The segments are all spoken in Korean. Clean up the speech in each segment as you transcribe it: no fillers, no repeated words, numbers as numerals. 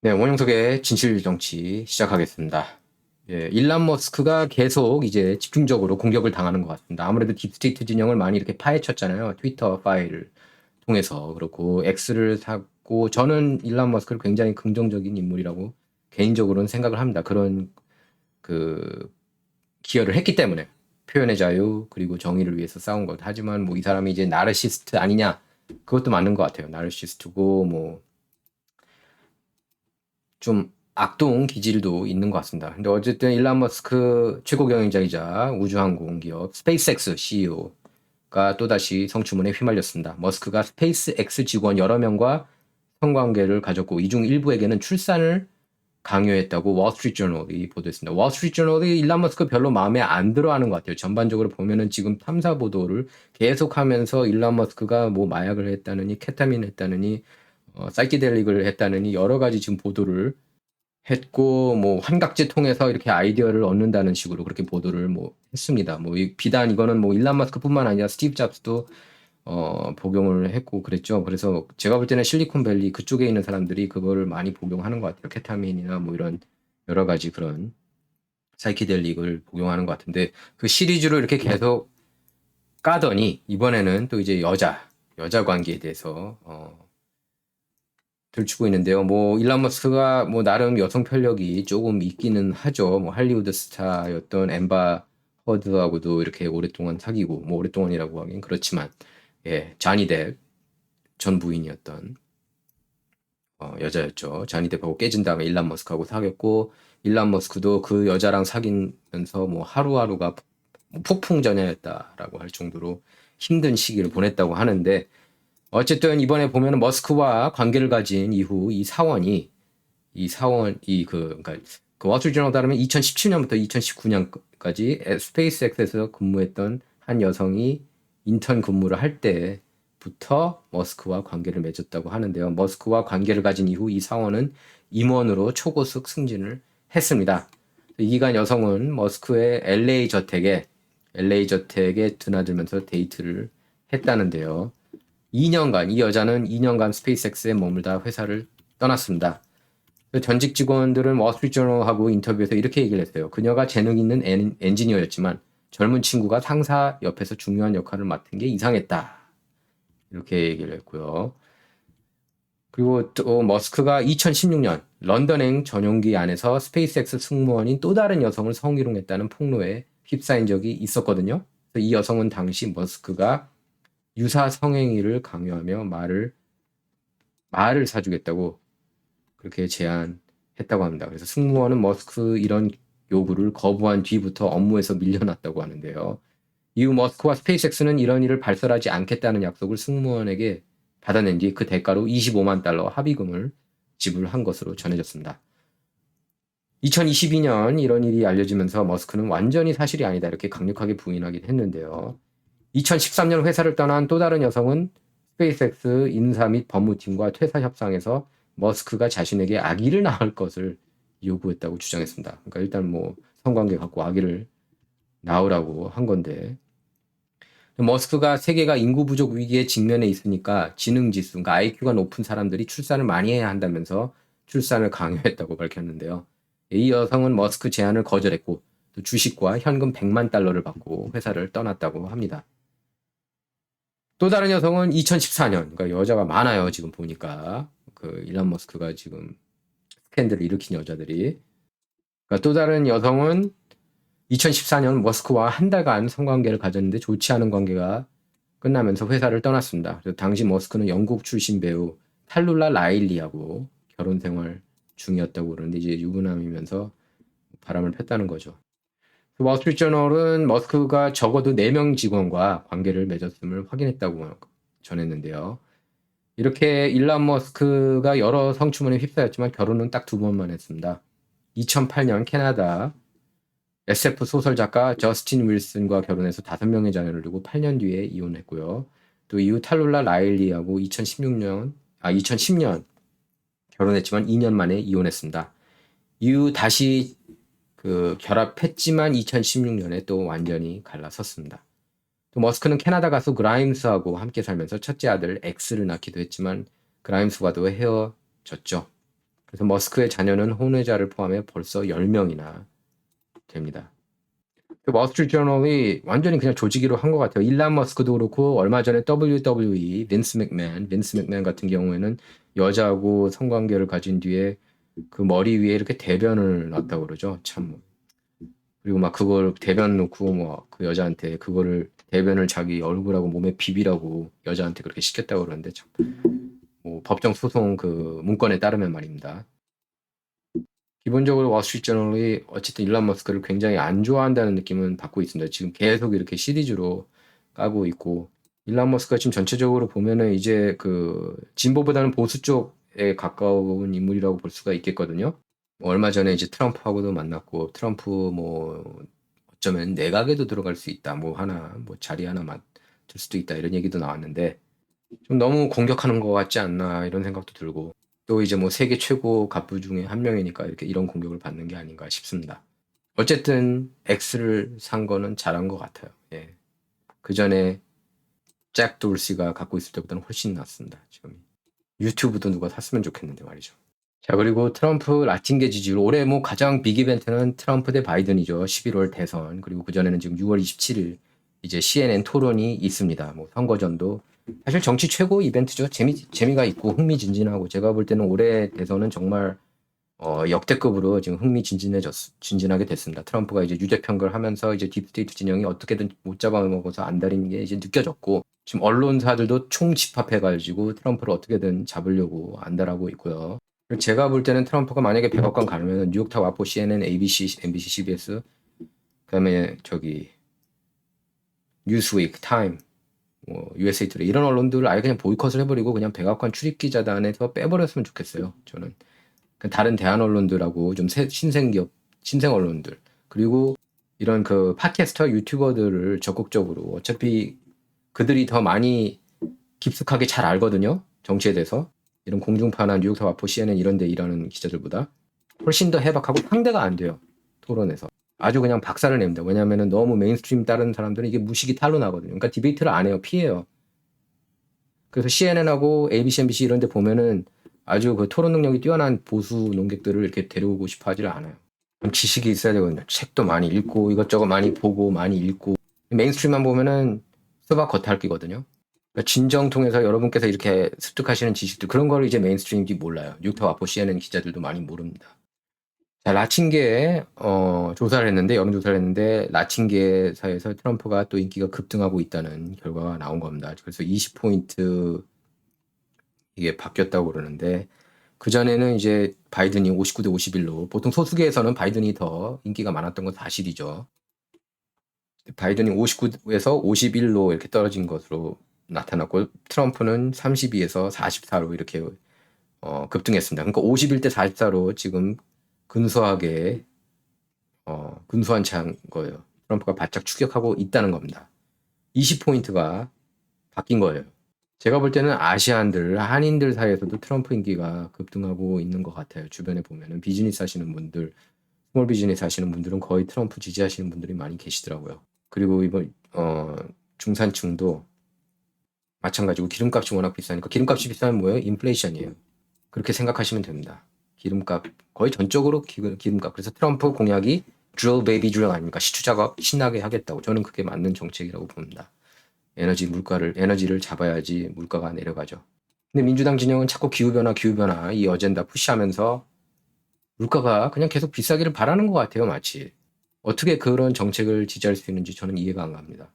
네, 원영석의 진실 정치 시작하겠습니다. 예, 일론 머스크가 계속 이제 집중적으로 공격을 당하는 것 같습니다. 아무래도 딥스테이트 진영을 많이 이렇게 파헤쳤잖아요. 트위터 파일을 통해서. 그렇고, X를 샀고, 저는 일론 머스크를 굉장히 긍정적인 인물이라고 개인적으로는 생각을 합니다. 그런, 그, 기여를 했기 때문에. 표현의 자유, 그리고 정의를 위해서 싸운 것. 하지만 뭐 이 사람이 이제 나르시스트 아니냐? 그것도 맞는 것 같아요. 나르시스트고, 뭐, 좀 악동 기질도 있는 것 같습니다. 근데 어쨌든 일론 머스크 최고 경영자이자 우주항공 기업 스페이스X CEO가 또다시 성추문에 휘말렸습니다. 머스크가 스페이스X 직원 여러 명과 성관계를 가졌고 이 중 일부에게는 출산을 강요했다고 월스트리트저널이 보도했습니다. 월스트리트저널이 일론 머스크 별로 마음에 안 들어하는 것 같아요. 전반적으로 보면은 지금 탐사 보도를 계속하면서 일론 머스크가 뭐 마약을 했다느니 케타민 했다느니 사이키델릭을 했다느니 여러 가지 지금 보도를 했고 뭐 환각제 통해서 이렇게 아이디어를 얻는다는 식으로 그렇게 보도를 뭐 했습니다. 뭐 비단 이거는 뭐 일론 머스크뿐만 아니라 스티브 잡스도 복용을 했고 그랬죠. 그래서 제가 볼 때는 실리콘밸리 그쪽에 있는 사람들이 그거를 많이 복용하는 것 같아요. 케타민이나 뭐 이런 여러 가지 그런 사이키델릭을 복용하는 것 같은데 그 시리즈로 이렇게 계속 까더니 이번에는 또 이제 여자 관계에 대해서 들추고 있는데요. 뭐 일론 머스크가 뭐 나름 여성 편력이 조금 있기는 하죠. 뭐 할리우드 스타였던 엠바 허드하고도 이렇게 오랫동안 사귀고 뭐 오랫동안이라고 하긴 그렇지만 예, 자니 뎁 전 부인이었던 여자였죠. 자니 뎁하고 깨진 다음에 일론 머스크하고 사귀었고 일론 머스크도 그 여자랑 사귀면서 뭐 하루하루가 폭풍전야였다라고 할 정도로 힘든 시기를 보냈다고 하는데 어쨌든 이번에 보면 머스크와 관계를 가진 이후 그러니까 그 월스트리트저널 따르면 2017년부터 2019년까지 스페이스X에서 근무했던 한 여성이 인턴 근무를 할 때부터 머스크와 관계를 맺었다고 하는데요. 머스크와 관계를 가진 이후 이 사원은 임원으로 초고속 승진을 했습니다. 이 기간 여성은 머스크의 LA 저택에 드나들면서 데이트를 했다는데요. 2년간, 이 여자는 2년간 스페이스X에 머물다 회사를 떠났습니다. 전직 직원들은 월스트리트저널하고 인터뷰에서 이렇게 얘기를 했어요. 그녀가 재능 있는 엔지니어였지만 젊은 친구가 상사 옆에서 중요한 역할을 맡은 게 이상했다. 이렇게 얘기를 했고요. 그리고 또 머스크가 2016년 런던행 전용기 안에서 스페이스X 승무원인 또 다른 여성을 성희롱했다는 폭로에 휩싸인 적이 있었거든요. 이 여성은 당시 머스크가 유사 성행위를 강요하며 말을 사주겠다고 그렇게 제안했다고 합니다. 그래서 승무원은 머스크 이런 요구를 거부한 뒤부터 업무에서 밀려났다고 하는데요. 이후 머스크와 스페이스X는 이런 일을 발설하지 않겠다는 약속을 승무원에게 받아낸 뒤 그 대가로 25만 달러 합의금을 지불한 것으로 전해졌습니다. 2022년 이런 일이 알려지면서 머스크는 완전히 사실이 아니다 이렇게 강력하게 부인하긴 했는데요. 2013년 회사를 떠난 또 다른 여성은 스페이스X 인사 및 법무팀과 퇴사 협상에서 머스크가 자신에게 아기를 낳을 것을 요구했다고 주장했습니다. 그러니까 일단 뭐 성관계 갖고 아기를 낳으라고 한 건데 머스크가 세계가 인구 부족 위기에 직면해 있으니까 지능 지수, 그러니까 IQ가 높은 사람들이 출산을 많이 해야 한다면서 출산을 강요했다고 밝혔는데요. 이 여성은 머스크 제안을 거절했고 또 주식과 현금 100만 달러를 받고 회사를 떠났다고 합니다. 또 다른 여성은 2014년, 그러니까 여자가 많아요. 지금 보니까 그 일론 머스크가 지금 스캔들을 일으킨 여자들이. 그러니까 또 다른 여성은 2014년 머스크와 한 달간 성관계를 가졌는데 좋지 않은 관계가 끝나면서 회사를 떠났습니다. 그래서 당시 머스크는 영국 출신 배우 탈룰라 라일리하고 결혼 생활 중이었다고 그러는데 이제 유부남이면서 바람을 폈다는 거죠. 월스트리트저널은 머스크가 적어도 4명 직원과 관계를 맺었음을 확인했다고 전했는데요. 이렇게 일론 머스크가 여러 성추문에 휩싸였지만 결혼은 딱 2번만 했습니다. 2008년 캐나다 SF 소설 작가 저스틴 윌슨과 결혼해서 5명의 자녀를 두고 8년 뒤에 이혼했고요. 또 이후 탈룰라 라일리하고 2010년 결혼했지만 2년 만에 이혼했습니다. 이후 다시 그 결합했지만 2016년에 또 완전히 갈라섰습니다. 또 머스크는 캐나다 가수 그라임스하고 함께 살면서 첫째 아들 엑스를 낳기도 했지만 그라임스와도 헤어졌죠. 그래서 머스크의 자녀는 혼외자를 포함해 벌써 10명이나 됩니다. 월스트리트저널이 완전히 그냥 조지기로 한 것 같아요. 일란 머스크도 그렇고 얼마 전에 WWE 빈스 맥맨 같은 경우에는 여자하고 성관계를 가진 뒤에 그 머리 위에 이렇게 대변을 놨다고 그러죠. 참. 그리고 막 그걸 대변 놓고 뭐 그 여자한테 그거를 대변을 자기 얼굴하고 몸에 비비라고 여자한테 그렇게 시켰다고 그러는데 참. 뭐 법정 소송 그 문건에 따르면 말입니다. 기본적으로 월스트리트저널이 어쨌든 일론 머스크를 굉장히 안 좋아한다는 느낌은 받고 있습니다. 지금 계속 이렇게 시리즈로 까고 있고 일론 머스크가 지금 전체적으로 보면은 이제 그 진보보다는 보수 쪽에 가까운 인물이라고 볼 수가 있겠거든요. 얼마 전에 이제 트럼프하고도 만났고 트럼프 뭐 어쩌면 내각에도 들어갈 수 있다. 뭐 하나 뭐 자리 하나 맡을 수도 있다 이런 얘기도 나왔는데 좀 너무 공격하는 것 같지 않나 이런 생각도 들고 또 이제 뭐 세계 최고 갑부 중에 한 명이니까 이렇게 이런 공격을 받는 게 아닌가 싶습니다. 어쨌든 X를 산 거는 잘한 것 같아요. 예. 그 전에 잭 돌시가 갖고 있을 때보다는 훨씬 낫습니다. 지금 유튜브도 누가 샀으면 좋겠는데 말이죠. 자 그리고 트럼프 라틴계 지지율 올해 뭐 가장 빅 이벤트는 트럼프 대 바이든이죠. 11월 대선 그리고 그 전에는 지금 6월 27일 이제 CNN 토론이 있습니다. 뭐 선거전도 사실 정치 최고 이벤트죠. 재미가 있고 흥미진진하고 제가 볼 때는 올해 대선은 정말 역대급으로 지금 진진하게 됐습니다. 트럼프가 이제 유죄 판결을 하면서 이제 딥스테이트 진영이 어떻게든 못 잡아먹어서 안달인 게 이제 느껴졌고 지금 언론사들도 총집합해가지고 트럼프를 어떻게든 잡으려고 안달하고 있고요. 그리고 제가 볼 때는 트럼프가 만약에 백악관 가면 뉴욕타임, 와포, CNN, ABC, NBC, CBS 그다음에 저기 뉴스위크, 타임, 뭐 USA 투데이 이런 언론들을 아예 그냥 보이콧을 해버리고 그냥 백악관 출입기자단에서 빼버렸으면 좋겠어요. 저는 다른 대한 언론들하고 좀 신생기업, 신생 언론들 그리고 이런 그 팟캐스터, 유튜버들을 적극적으로 어차피 그들이 더 많이 깊숙하게 잘 알거든요. 정치에 대해서 이런 공중파나 뉴욕타임, 와포, CNN 이런 데 일하는 기자들보다 훨씬 더 해박하고 상대가 안 돼요. 토론에서. 아주 그냥 박살을 냅니다. 왜냐하면 너무 메인스트림 따르는 사람들은 이게 무식이 탄로 나거든요. 그러니까 디베이트를 안 해요. 피해요. 그래서 CNN하고 ABC, NBC 이런 데 보면은 아주 그 토론 능력이 뛰어난 보수 논객들을 이렇게 데려오고 싶어 하질 않아요. 지식이 있어야 되거든요. 책도 많이 읽고 이것저것 많이 보고 많이 읽고 메인스트림만 보면은 수박 겉핥기거든요. 그러니까 진정통해서 여러분께서 이렇게 습득하시는 지식들 그런 걸 이제 메인스트림이 몰라요. 뉴욕타임, 와포, CNN 기자들도 많이 모릅니다. 자, 라틴계 조사를 했는데 여론조사를 했는데 라틴계사에서 트럼프가 또 인기가 급등하고 있다는 결과가 나온 겁니다. 그래서 20포인트 이게 바뀌었다고 그러는데 그전에는 이제 바이든이 59대 51로 보통 소수계에서는 바이든이 더 인기가 많았던 건 사실이죠. 바이든이 59에서 51로 이렇게 떨어진 것으로 나타났고 트럼프는 32에서 44로 이렇게 급등했습니다. 그러니까 51대 44로 지금 근소하게 근소한 차인 거예요. 트럼프가 바짝 추격하고 있다는 겁니다. 20포인트가 바뀐 거예요. 제가 볼 때는 아시안들, 한인들 사이에서도 트럼프 인기가 급등하고 있는 것 같아요. 주변에 보면은 비즈니스 하시는 분들, 스몰 비즈니스 하시는 분들은 거의 트럼프 지지하시는 분들이 많이 계시더라고요. 그리고 이번 중산층도 마찬가지고 기름값이 워낙 비싸니까 기름값이 비싸면 뭐예요? 인플레이션이에요. 그렇게 생각하시면 됩니다. 기름값 거의 전적으로 기름값. 그래서 트럼프 공약이 drill baby drill 아닙니까? 시추 작업 신나게 하겠다고. 저는 그게 맞는 정책이라고 봅니다. 에너지를 잡아야지 물가가 내려가죠. 근데 민주당 진영은 자꾸 기후변화 이 어젠다 푸시하면서 물가가 그냥 계속 비싸기를 바라는 것 같아요, 마치. 어떻게 그런 정책을 지지할 수 있는지 저는 이해가 안 갑니다.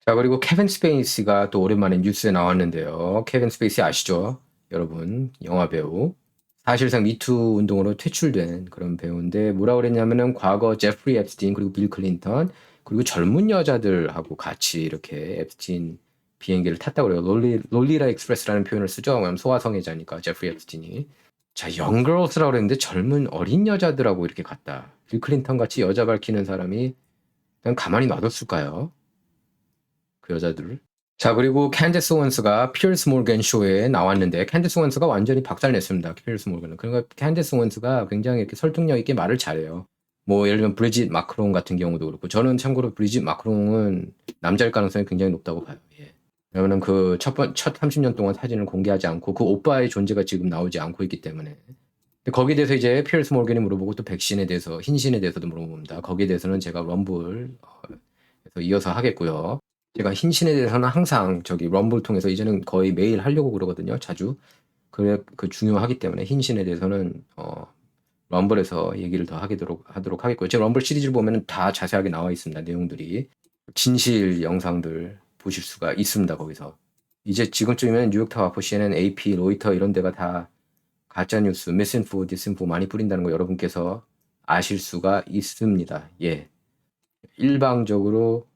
자, 그리고 케빈 스페이시가 또 오랜만에 뉴스에 나왔는데요. 케빈 스페이시 아시죠? 여러분, 영화배우. 사실상 미투 운동으로 퇴출된 그런 배우인데 뭐라 그랬냐면은 과거 제프리 앱스틴 그리고 빌 클린턴 그리고 젊은 여자들하고 같이 이렇게 앱스틴 비행기를 탔다고 그래요. 롤리라 익스프레스라는 표현을 쓰죠. 왜냐면 소아성애자니까 제프리 앱스틴이. 자, 영걸스라고 그랬는데 젊은 어린 여자들하고 이렇게 갔다. 빌 클린턴 같이 여자 밝히는 사람이 그냥 가만히 놔뒀을까요? 그 여자들을. 자, 그리고 캔디스 원스가 피어스 모건 쇼에 나왔는데 캔디스 원스가 완전히 박살냈습니다. 피어스 모건은. 그러니까 캔디스 원스가 굉장히 이렇게 설득력 있게 말을 잘해요. 뭐 예를 들면 브리짓 마크롱 같은 경우도 그렇고 저는 참고로 브리짓 마크롱은 남자일 가능성이 굉장히 높다고 봐요. 예. 왜냐면 그 첫 30년 동안 사진을 공개하지 않고 그 오빠의 존재가 지금 나오지 않고 있기 때문에 근데 거기에 대해서 이제 피어스 몰건이 물어보고 또 백신에 대해서 hin신에 대해서도 물어봅니다. 거기에 대해서는 제가 럼블 에서 이어서 하겠고요. 제가 hin신에 대해서는 항상 저기 럼블 통해서 이제는 거의 매일 하려고 그러거든요. 자주. 그 중요하기 때문에 hin신에 대해서는 럼블에서 얘기를 더 하도록 하겠고요. 제 럼블 시리즈를 보면은 다 자세하게 나와 있습니다. 내용들이. 진실 영상들 보실 수가 있습니다. 거기서. 이제 지금쯤이면 뉴욕타워, CNN, AP, 로이터 이런 데가 다 가짜뉴스, 미스인포, 디스인포 많이 뿌린다는 거 여러분께서 아실 수가 있습니다. 예. 일방적으로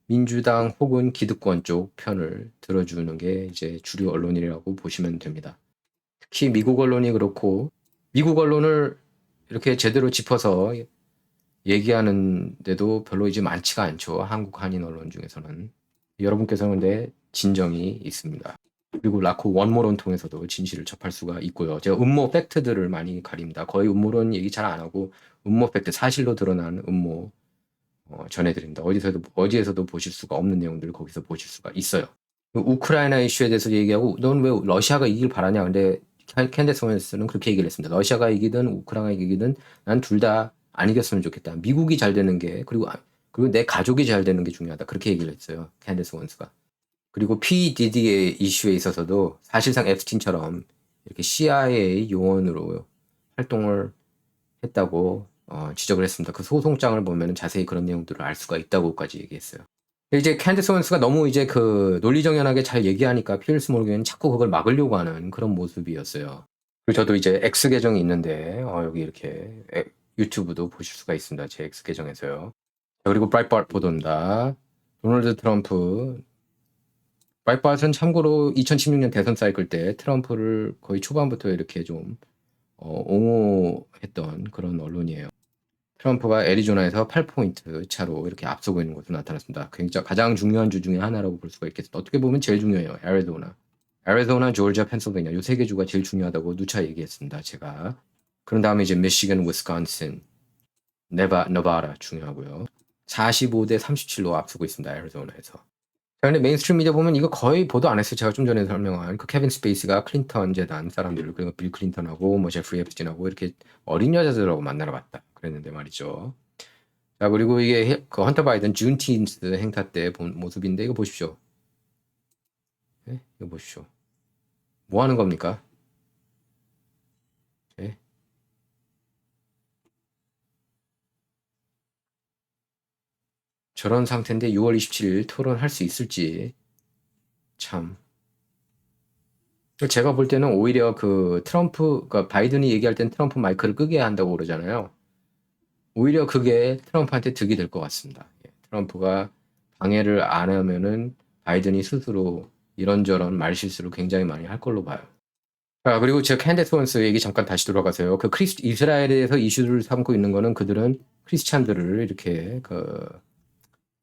민주당 혹은 기득권 쪽 편을 들어주는 게 이제 주류 언론이라고 보시면 됩니다. 특히 미국 언론이 그렇고 미국 언론을 이렇게 제대로 짚어서 얘기하는데도 별로 이제 많지가 않죠. 한국 한인 언론 중에서는. 여러분께서는 근데 진정이 있습니다. 그리고 라코 원모론 통해서도 진실을 접할 수가 있고요. 제가 음모 팩트들을 많이 가립니다. 거의 음모론 얘기 잘 안 하고 음모 팩트, 사실로 드러난 음모 전해드립니다. 어디에서도 보실 수가 없는 내용들을 거기서 보실 수가 있어요. 우크라이나 이슈에 대해서 얘기하고 넌 왜 러시아가 이길 바라냐. 근데 캔데스 오웬스는 그렇게 얘기를 했습니다. 러시아가 이기든 우크라이나가 이기든 난 둘 다 안 이겼으면 좋겠다. 미국이 잘 되는 게 그리고 내 가족이 잘 되는 게 중요하다. 그렇게 얘기를 했어요. 캔데스 오웬스가. 그리고 PDD의 이슈에 있어서도 사실상 앱스틴처럼 이렇게 CIA 요원으로 활동을 했다고 지적을 했습니다. 그 소송장을 보면 자세히 그런 내용들을 알 수가 있다고까지 얘기했어요. 이제 캔디스 원스가 너무 이제 그 논리정연하게 잘 얘기하니까 피어스 모르겐은 자꾸 그걸 막으려고 하는 그런 모습이었어요. 그리고 저도 이제 X 계정이 있는데 여기 이렇게 유튜브도 보실 수가 있습니다. 제 X 계정에서요. 그리고 브라이트바트 보도입니다. 도널드 트럼프 브라이트바트는 참고로 2016년 대선 사이클 때 트럼프를 거의 초반부터 이렇게 좀 옹호했던 그런 언론이에요. 트럼프가 애리조나에서 8포인트 차로 이렇게 앞서고 있는 것으로 나타났습니다. 굉장히 가장 중요한 주 중에 하나라고 볼 수가 있겠습니다. 어떻게 보면 제일 중요해요. 애리조나, 조지아, 펜실베니아 이 세 개 주가 제일 중요하다고 누차 얘기했습니다. 제가. 그런 다음에 이제 미시건, 위스콘신, 네바다 중요하고요. 45대 37로 앞서고 있습니다. 애리조나에서. 자, 근데 메인스트림 미디어 보면 이거 거의 보도 안 했어요. 제가 좀 전에 설명한 그 케빈 스페이스가 클린턴 재단 사람들 그리고 빌 클린턴하고 뭐 제프리 앱스틴하고 이렇게 어린 여자들하고 만나러 갔다 그랬는데 말이죠. 자, 그리고 이게 그 헌터 바이든 준틴스 행사 때 본 모습인데 이거 보십시오. 네? 이거 보십시오. 뭐 하는 겁니까? 네? 저런 상태인데 6월 27일 토론할 수 있을지 참. 제가 볼 때는 오히려 그 그러니까 바이든이 얘기할 땐 트럼프 마이크를 끄게 한다고 그러잖아요. 오히려 그게 트럼프한테 득이 될 것 같습니다. 트럼프가 방해를 안 하면은 바이든이 스스로 이런저런 말실수를 굉장히 많이 할 걸로 봐요. 아, 그리고 제가 캔데스 원스 얘기 잠깐 다시 돌아가세요. 그 이스라엘에서 이슈를 삼고 있는 거는 그들은 크리스찬들을 이렇게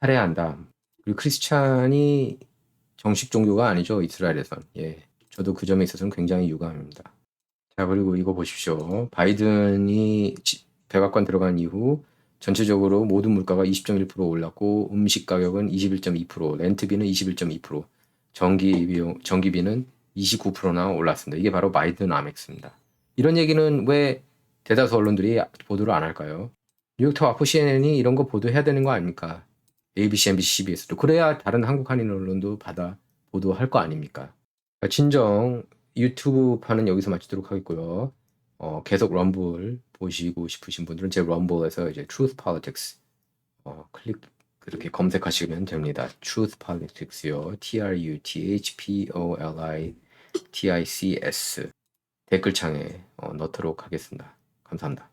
살해한다. 그리고 크리스찬이 정식 종교가 아니죠, 이스라엘에선. 예. 저도 그 점에 있어서는 굉장히 유감입니다. 자, 그리고 이거 보십시오. 바이든이 백악관 들어간 이후 전체적으로 모든 물가가 20.1% 올랐고 음식 가격은 21.2%, 렌트비는 21.2%, 전기비는 29%나 올랐습니다. 이게 바로 바이든 아멕스입니다. 이런 얘기는 왜 대다수 언론들이 보도를 안 할까요? 뉴욕타워, CNN이 이런 거 보도해야 되는 거 아닙니까? ABC, MBC, CBS도. 그래야 다른 한국 한인 언론도 받아 보도할 거 아닙니까? 진정 유튜브 판은 여기서 마치도록 하겠고요. 계속 럼블 보시고 싶으신 분들은 제 럼블에서 이제 Truth Politics 그렇게 검색하시면 됩니다. Truth Politics요. TRUTHPOLITICS 댓글창에 넣도록 하겠습니다. 감사합니다.